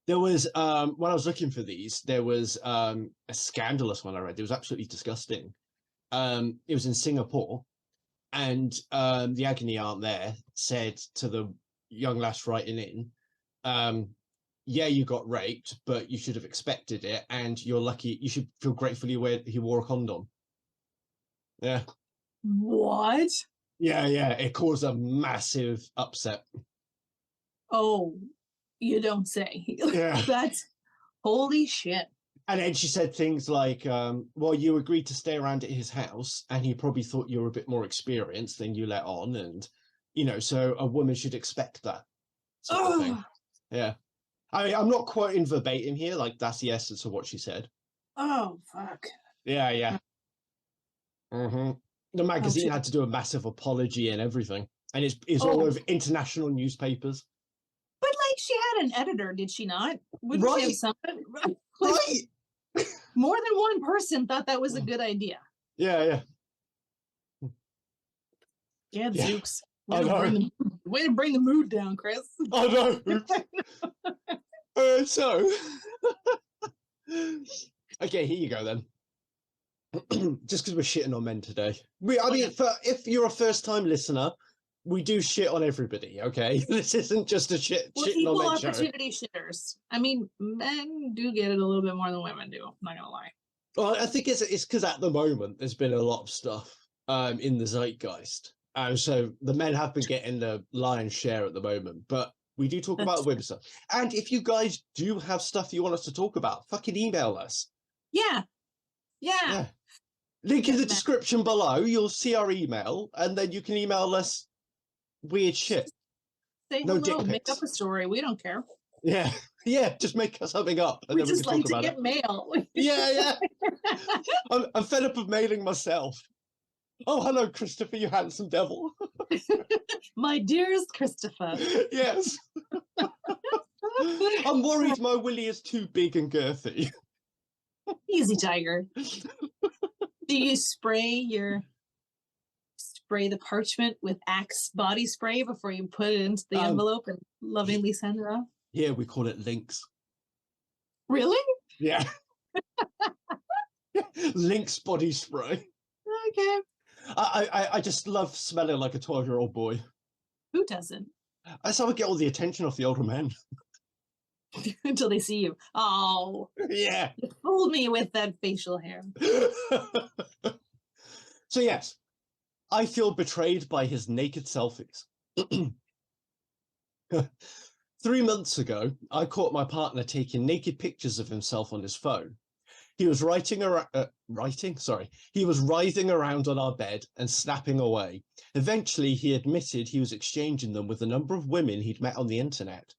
There was, when I was looking for these, there was a scandalous one I read. It was absolutely disgusting. It was in Singapore, and the agony aunt there said to the young lass writing in, yeah, you got raped, but you should have expected it, and you're lucky. You should feel grateful he wore a condom. Yeah. What? Yeah. It caused a massive upset. Oh, you don't say. Yeah. That's holy shit. And then she said things like, well, you agreed to stay around at his house, and he probably thought you were a bit more experienced than you let on. And, so a woman should expect that sort of thing. Yeah. I mean, I'm not quoting verbatim here. Like, that's the essence of what she said. Oh, fuck. Yeah. Mm-hmm. The magazine had to do a massive apology and everything. And it's all over international newspapers. But, like, she had an editor, did she not? Wouldn't she have something? Right. More than one person thought that was a good idea. Yeah. Yeah, Zooks. Way to bring the mood down, Chris. I know. So, okay, here you go then. Just because we're shitting on men today. If you're a first-time listener, we do shit on everybody, okay? This isn't just a shitting on men show. Opportunity shitters. I mean, men do get it a little bit more than women do. I'm not gonna lie. Well, I think it's because at the moment there's been a lot of stuff in the zeitgeist. So the men have been getting the lion's share at the moment, but we do talk about women stuff. And if you guys do have stuff you want us to talk about, fucking email us. Yeah. Yeah. Link in the description below. You'll see our email, and then you can email us weird shit. Say No hello, dick make pics. up a story. We don't care. Yeah, yeah. Just make us something up, and We then we just can like talk to about get it. mail. Yeah. I'm fed up of mailing myself. Oh, hello, Christopher, you handsome devil. My dearest Christopher. Yes. I'm worried my willy is too big and girthy. Easy, tiger. Do you spray the parchment with Axe body spray before you put it into the envelope and lovingly send it off? Yeah, we call it Lynx. Really? Yeah. Lynx body spray. Okay. I just love smelling like a 12-year-old boy. Who doesn't? That's how I get all the attention off the older men. Until they see you. Oh. Yeah. You fooled me with that facial hair. So yes, I feel betrayed by his naked selfies. 3 months ago, I caught my partner taking naked pictures of himself on his phone. He was He was writhing around on our bed and snapping away. Eventually, he admitted he was exchanging them with a number of women he'd met on the internet.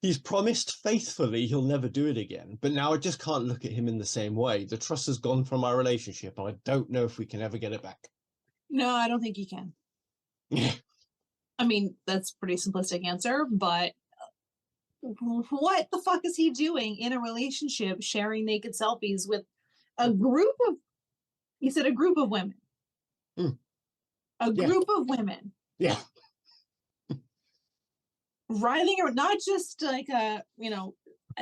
He's promised faithfully he'll never do it again, but now I just can't look at him in the same way. The trust has gone from our relationship, and I don't know if we can ever get it back. No, I don't think you can. I mean, that's a pretty simplistic answer, but what the fuck is he doing in a relationship sharing naked selfies with a group of, you said a group of women. A group of women. Yeah. Writhing around, not just like a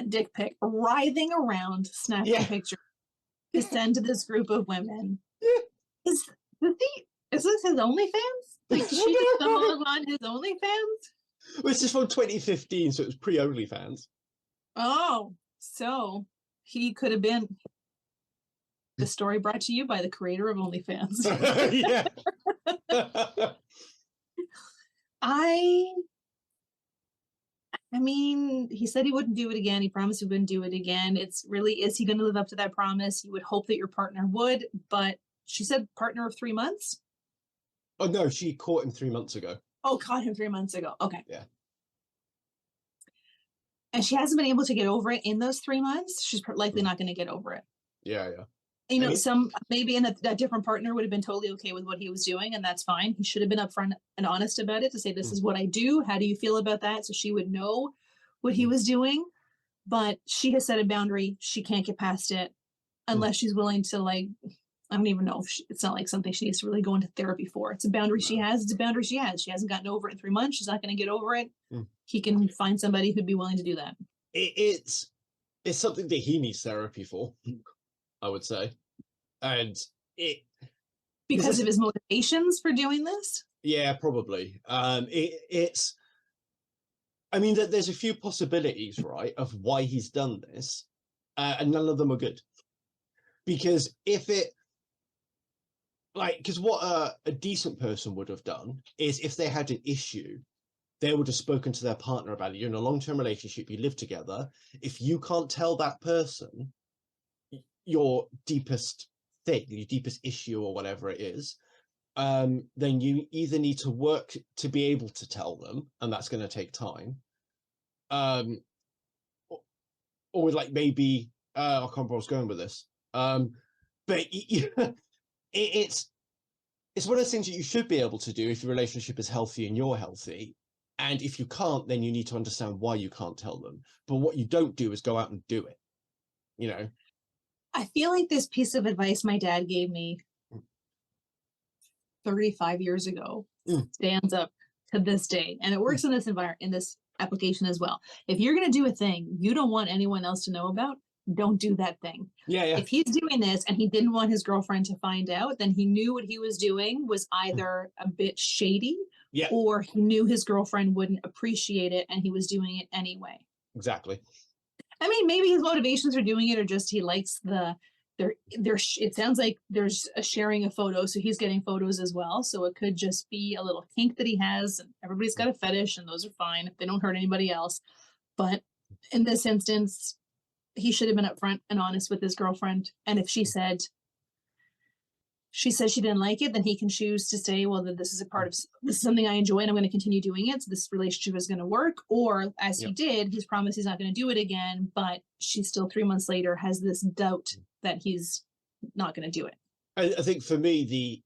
dick pic, writhing around, snapping pictures to send to this group of women. Is this his OnlyFans? Like, she just stumbled on his OnlyFans? This is from 2015, so it was pre-OnlyFans. Oh, so he could have been. The story brought to you by the creator of OnlyFans. Yeah. I mean, he said he wouldn't do it again. He promised he wouldn't do it again. It's really, is he going to live up to that promise? You would hope that your partner would, but she said partner of 3 months. Oh no, she caught him 3 months ago. Oh, caught him 3 months ago. Okay. Yeah. And she hasn't been able to get over it in those 3 months. She's likely not going to get over it. Yeah, yeah. You know, maybe in a different partner would have been totally okay with what he was doing, and that's fine. He should have been upfront and honest about it to say, this is what I do. How do you feel about that? So she would know what he was doing. But she has set a boundary. She can't get past it unless she's willing to, like, I don't even know if it's not like something she needs to really go into therapy for. It's a boundary she has. It's a boundary she has. She hasn't gotten over it in 3 months. She's not going to get over it. He can find somebody who'd be willing to do that. It's something that he needs therapy for, I would say. And because of his motivations for doing this? Yeah, probably. I mean, there's a few possibilities, right, of why he's done this, and none of them are good. Because because what a decent person would have done is, if they had an issue, they would have spoken to their partner about it. You're in a long-term relationship, you live together. If you can't tell that person your deepest thing, your deepest issue or whatever it is, then you either need to work to be able to tell them, and that's going to take time, or like maybe I can't remember where I was going with this, but it's one of those things that you should be able to do if your relationship is healthy and you're healthy. And if you can't, then you need to understand why you can't tell them. But what you don't do is go out and do it, you know. I feel like this piece of advice my dad gave me 35 years ago stands up to this day, and it works in this environment, in this application as well. If you're going to do a thing you don't want anyone else to know about, don't do that thing. Yeah. If he's doing this and he didn't want his girlfriend to find out, then he knew what he was doing was either a bit shady, or he knew his girlfriend wouldn't appreciate it and he was doing it anyway. Exactly. I mean, maybe his motivations for doing it are just he likes it sounds like there's a sharing of photos, so he's getting photos as well. So it could just be a little kink that he has, and everybody's got a fetish, and those are fine if they don't hurt anybody else. But in this instance, he should have been upfront and honest with his girlfriend. And if she said she didn't like it, then he can choose to say, well, that this is something I enjoy and I'm going to continue doing it. So this relationship is going to work. Or as he did, he's promised he's not going to do it again, but she still 3 months later has this doubt that he's not going to do it. I think for me,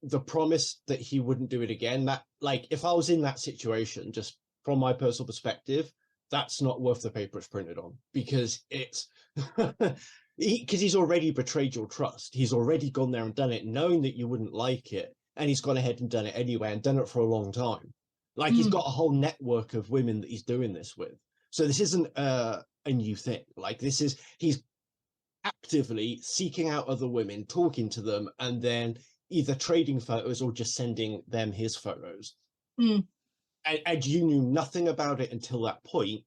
the promise that he wouldn't do it again, that, like, if I was in that situation, just from my personal perspective, that's not worth the paper it's printed on, because it's because he's already betrayed your trust. He's already gone there and done it, knowing that you wouldn't like it, and he's gone ahead and done it anyway, and done it for a long time. Like, he's got a whole network of women that he's doing this with. So this isn't a new thing. Like, he's actively seeking out other women, talking to them, and then either trading photos or just sending them his photos. And you knew nothing about it until that point.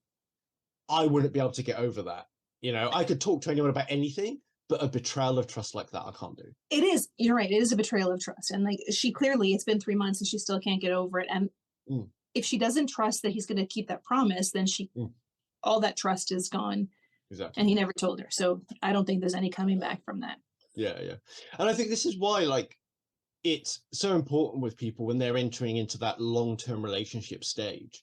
I wouldn't be able to get over that. You know, I could talk to anyone about anything, but a betrayal of trust like that, I can't do. It is. You're right. It is a betrayal of trust. And like, she clearly, it's been 3 months and she still can't get over it. And if she doesn't trust that he's going to keep that promise, then all that trust is gone. Exactly. And he never told her. So I don't think there's any coming back from that. Yeah. And I think this is why, like, it's so important with people when they're entering into that long-term relationship stage,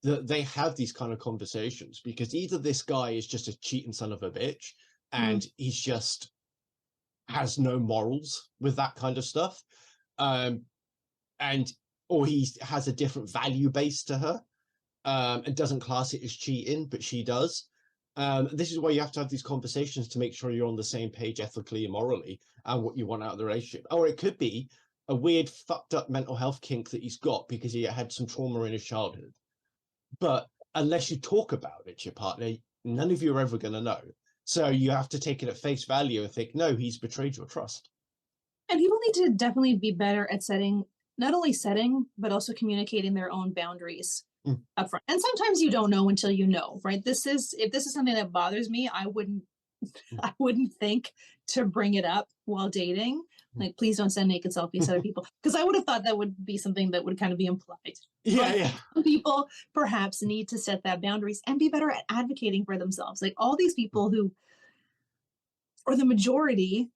that they have these kind of conversations, because either this guy is just a cheating son of a bitch and he's just has no morals with that kind of stuff, or he has a different value base to her, and doesn't class it as cheating, but she does. This is why you have to have these conversations to make sure you're on the same page ethically and morally and what you want out of the relationship. Or it could be a weird fucked up mental health kink that he's got because he had some trauma in his childhood. But unless you talk about it to your partner, none of you are ever going to know. So you have to take it at face value and think, no, he's betrayed your trust. And people need to definitely be better at not only setting, but also communicating their own boundaries up front. And sometimes you don't know until you know, right? If this is something that bothers me, I wouldn't think to bring it up while dating. Like, please don't send naked selfies to other people, because I would have thought that would be something that would kind of be implied. Yeah. Some people perhaps need to set that boundaries and be better at advocating for themselves. Like, all these people or the majority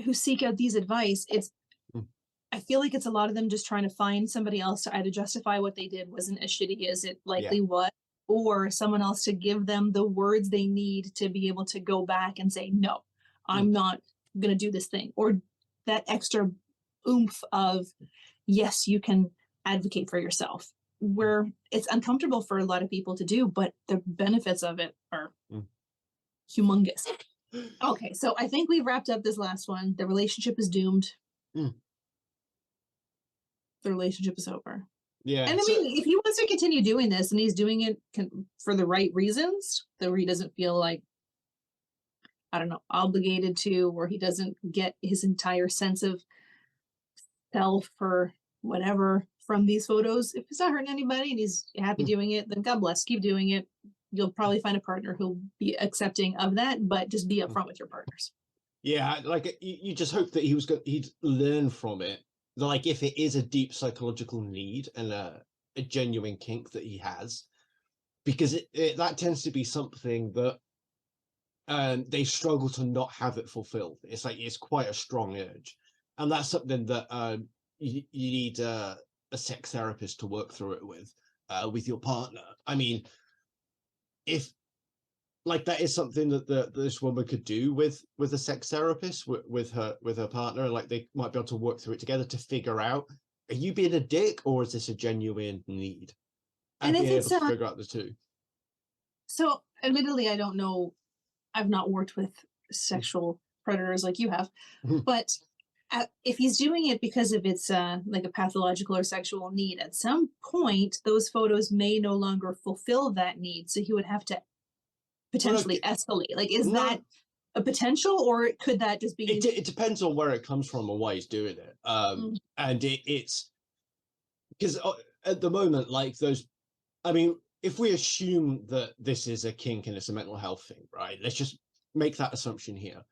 who seek out these advice, I feel like it's a lot of them just trying to find somebody else to either justify what they did wasn't as shitty as it likely was, or someone else to give them the words they need to be able to go back and say, no, I'm not going to do this thing. Or that extra oomph of, yes, you can advocate for yourself, where it's uncomfortable for a lot of people to do, but the benefits of it are humongous. Okay, so I think we've wrapped up this last one. The relationship is doomed. The relationship is over. Yeah. And I mean, if he wants to continue doing this and he's doing it for the right reasons, where he doesn't feel like, I don't know, obligated to, or he doesn't get his entire sense of self or whatever from these photos, if it's not hurting anybody and he's happy doing it, then God bless, keep doing it. You'll probably find a partner who'll be accepting of that, but just be upfront with your partners. Yeah, like, you just hope that he'd learn from it. Like, if it is a deep psychological need and a genuine kink that he has, because that tends to be something that they struggle to not have it fulfilled. It's like, it's quite a strong urge, and that's something that you need a sex therapist to work through it with your partner. I mean, if, like, that is something that this woman could do with a sex therapist, with her partner, like, they might be able to work through it together to figure out, are you being a dick or is this a genuine need? And being able to figure out the two. So admittedly, I don't know, I've not worked with sexual predators like you have, but if he's doing it because of it's like a pathological or sexual need, at some point those photos may no longer fulfill that need, so he would have to potentially escalate. Like, is that a potential, or could that just be? It depends on where it comes from and why he's doing it. And it's because at the moment, like, those, I mean, if we assume that this is a kink and it's a mental health thing, right? Let's just make that assumption here.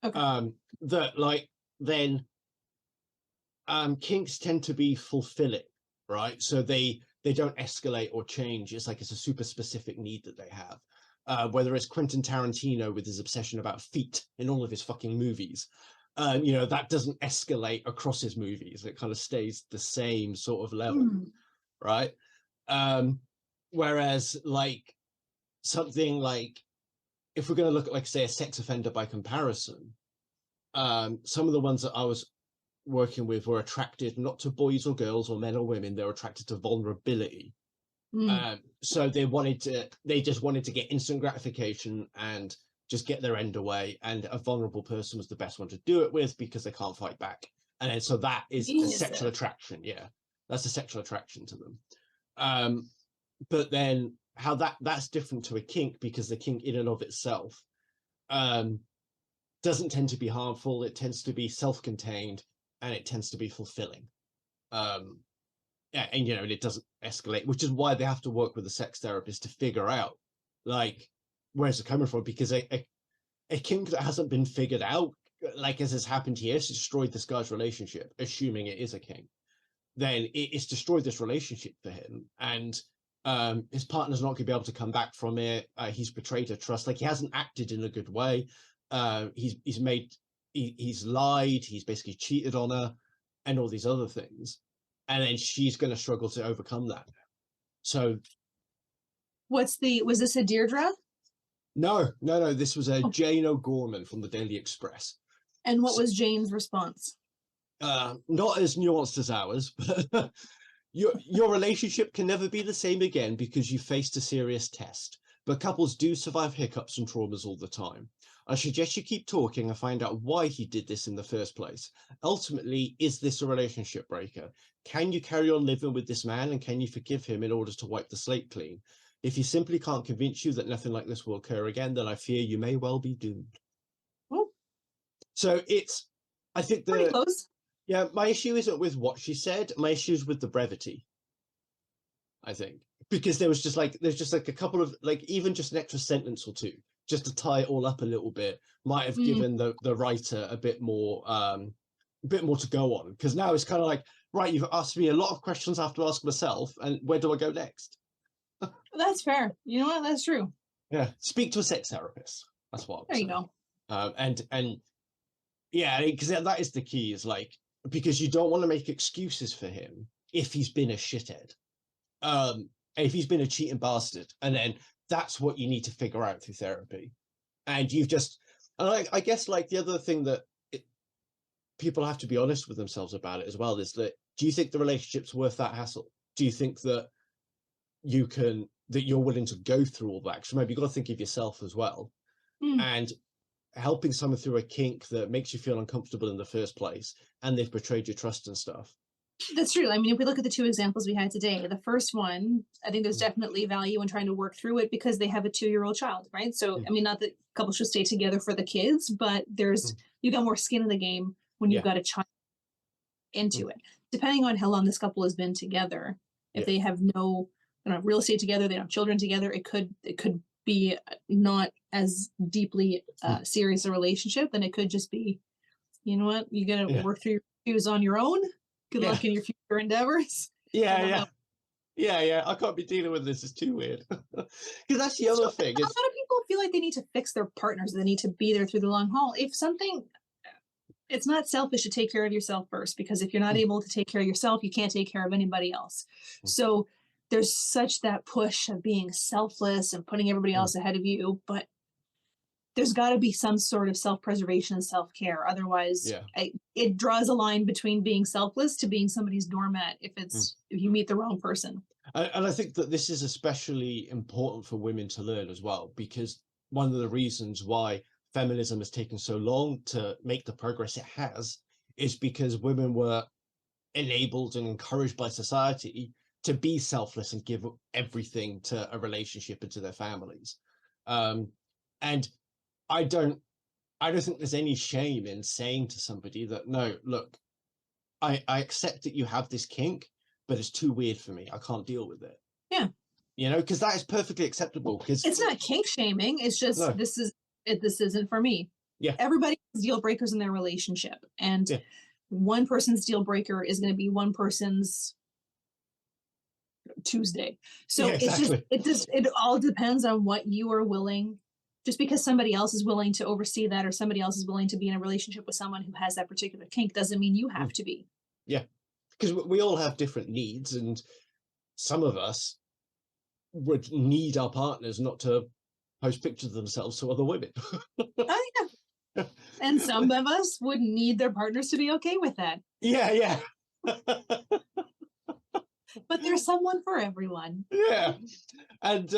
Okay. That, like, then kinks tend to be fulfilling, right? So they don't escalate or change. It's like, it's a super specific need that they have. whether it's Quentin Tarantino with his obsession about feet in all of his fucking movies. That doesn't escalate across his movies. It kind of stays the same sort of level, right? Whereas like something like, if we're going to look at, like, say, a sex offender by comparison, some of the ones that I was working with were attracted not to boys or girls or men or women. They were attracted to vulnerability. So they just wanted to get instant gratification and just get their end away. And a vulnerable person was the best one to do it with because they can't fight back. And then, so that is a sexual attraction. Yeah, that's a sexual attraction to them. But then how that's different to a kink, because the kink in and of itself doesn't tend to be harmful. It tends to be self-contained and it tends to be fulfilling. And it doesn't escalate, which is why they have to work with a sex therapist to figure out, like, where's it coming from? Because a kink that hasn't been figured out, like as has happened here, it's destroyed this guy's relationship, assuming it is a kink. Then it's destroyed this relationship for him, and his partner's not going to be able to come back from it. He's betrayed her trust. Like, he hasn't acted in a good way. He's lied. He's basically cheated on her, and all these other things. And then she's going to struggle to overcome that. So, was this a Deirdre? No. This was a Jane O'Gorman from the Daily Express. And what was Jane's response? Not as nuanced as ours, but your relationship can never be the same again because you faced a serious test. But couples do survive hiccups and traumas all the time. I suggest you keep talking and find out why he did this in the first place. Ultimately, is this a relationship breaker? Can you carry on living with this man, and can you forgive him in order to wipe the slate clean? If he simply can't convince you that nothing like this will occur again, then I fear you may well be doomed. Oh. So I think pretty close. Yeah, my issue isn't with what she said. My issue is with the brevity, I think. Because there's just like a couple of, like, even just an extra sentence or two, just to tie it all up a little bit, might have given the writer a bit more to go on. Because now it's kind of like, right, you've asked me a lot of questions I have to ask myself, and where do I go next? That's fair. You know what? That's true. Yeah, speak to a sex therapist. That's what. There you go. And yeah, because that is the key. Is like, because you don't want to make excuses for him if he's been a shithead, if he's been a cheating bastard, and then that's what you need to figure out through therapy. And I guess, like, the other thing that people have to be honest with themselves about it as well is that, do you think the relationship's worth that hassle? Do you think that you're willing to go through all that? So maybe you've got to think of yourself as well. And helping someone through a kink that makes you feel uncomfortable in the first place, and they've betrayed your trust and stuff. That's true. I mean, if we look at the two examples we had today, the first one, I think there's definitely value in trying to work through it because they have a 2-year-old child, right? So, I mean, not that couples should stay together for the kids, but you got more skin in the game when you've got a child into it. Depending on how long this couple has been together, if they have they don't have real estate together, they don't have children together, it could be not as deeply serious a relationship. Then it could just be, you know what, you got to work through your issues on your own. Good luck in your future endeavors. Yeah. I can't be dealing with this. It's too weird. Because that's the other thing. A lot of people feel like they need to fix their partners. They need to be there through the long haul. It's not selfish to take care of yourself first, because if you're not able to take care of yourself, you can't take care of anybody else. So there's such that push of being selfless and putting everybody else ahead of you, but there's got to be some sort of self-preservation and self-care. Otherwise, it draws a line between being selfless to being somebody's doormat if you meet the wrong person. And I think that this is especially important for women to learn as well, because one of the reasons why feminism has taken so long to make the progress it has is because women were enabled and encouraged by society to be selfless and give everything to a relationship and to their families. And I don't think there's any shame in saying to somebody that, no, look, I accept that you have this kink, but it's too weird for me. I can't deal with it. Yeah. Because that is perfectly acceptable. Because it's not kink shaming. It's just, this isn't for me. Yeah. Everybody has deal breakers in their relationship. And one person's deal breaker is going to be one person's Tuesday. So Yeah, exactly. it all depends on what you are willing. Just because somebody else is willing to oversee that, or somebody else is willing to be in a relationship with someone who has that particular kink, doesn't mean you have to be. Yeah, because we all have different needs, and some of us would need our partners not to post pictures of themselves to other women. Oh yeah. And some of us would need their partners to be okay with that. Yeah. But there's someone for everyone. Yeah. And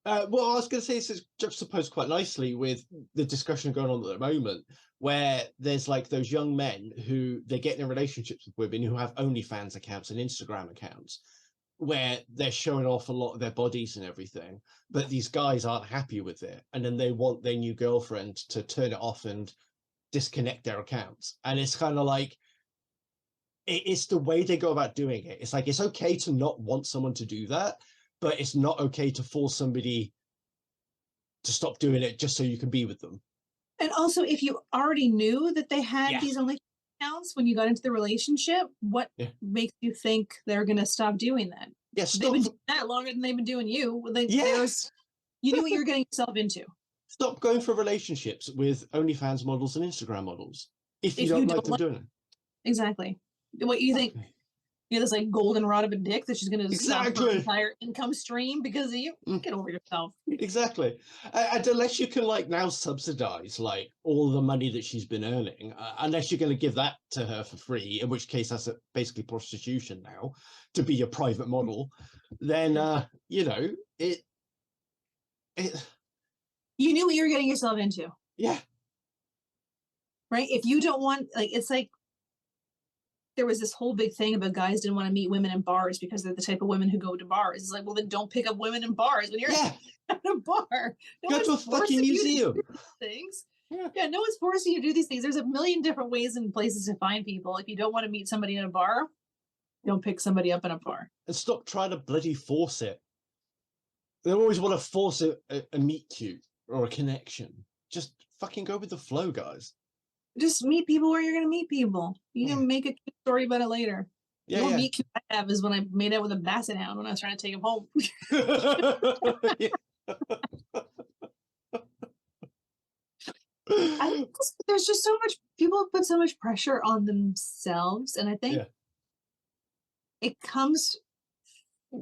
well, I was going to say, this is juxtaposed quite nicely with the discussion going on at the moment, where there's like those young men who they get in relationships with women who have OnlyFans accounts and Instagram accounts, where they're showing off a lot of their bodies and everything, but these guys aren't happy with it, and then they want their new girlfriend to turn it off and disconnect their accounts. And it's kind of like, it's the way they go about doing it. It's like, it's okay to not want someone to do that, but it's not okay to force somebody to stop doing it just so you can be with them. And also, if you already knew that they had these OnlyFans accounts when you got into the relationship, what makes you think they're going to stop doing that? Yeah, they've been doing that longer than they've been doing you. You knew what you're getting yourself into. Stop going for relationships with OnlyFans models and Instagram models if you don't like them doing it. Exactly. What you think? You're this like golden rod of a dick that she's going to stop her entire income stream because of you. Get over yourself. Exactly. And unless you can like now subsidize like all the money that she's been earning, unless you're going to give that to her for free, in which case that's basically prostitution now, to be a private model, then you know, it you knew what you were getting yourself into. Yeah. Right? If you don't want, like, it's like there was this whole big thing about guys didn't want to meet women in bars because they're the type of women who go to bars. It's like, well, then don't pick up women in bars when you're at a bar. Go to a fucking museum. Things. Yeah, no one's forcing you to do these things. There's a million different ways and places to find people. If you don't want to meet somebody in a bar, don't pick somebody up in a bar. And stop trying to bloody force it. They always want to force a meet cute or a connection. Just fucking go with the flow, guys. Just meet people where you're going to meet people. You can make a cute story about it later. The only meet cute I have is when I made out with a basset hound when I was trying to take him home. There's just so much, people put so much pressure on themselves, and I think it comes,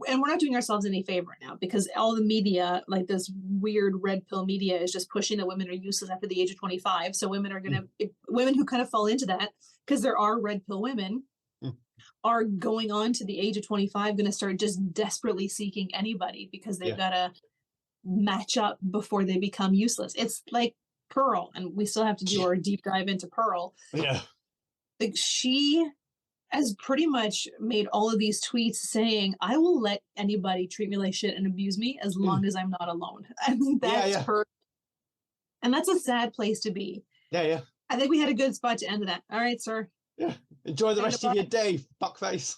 and we're not doing ourselves any favor now, because all the media, like this weird red pill media, is just pushing that women are useless after the age of 25. So women are going to, women who kind of fall into that, because there are red pill women, are going on to the age of 25, going to start just desperately seeking anybody because they've got to match up before they become useless. It's like Pearl, and we still have to do our deep dive into Pearl. Yeah. Like, she has pretty much made all of these tweets saying, I will let anybody treat me like shit and abuse me as long as I'm not alone. I think that's her. And that's a sad place to be. Yeah. I think we had a good spot to end that. All right, sir. Yeah. Enjoy the rest of your day, fuckface.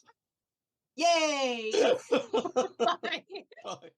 Yay! Bye. Bye.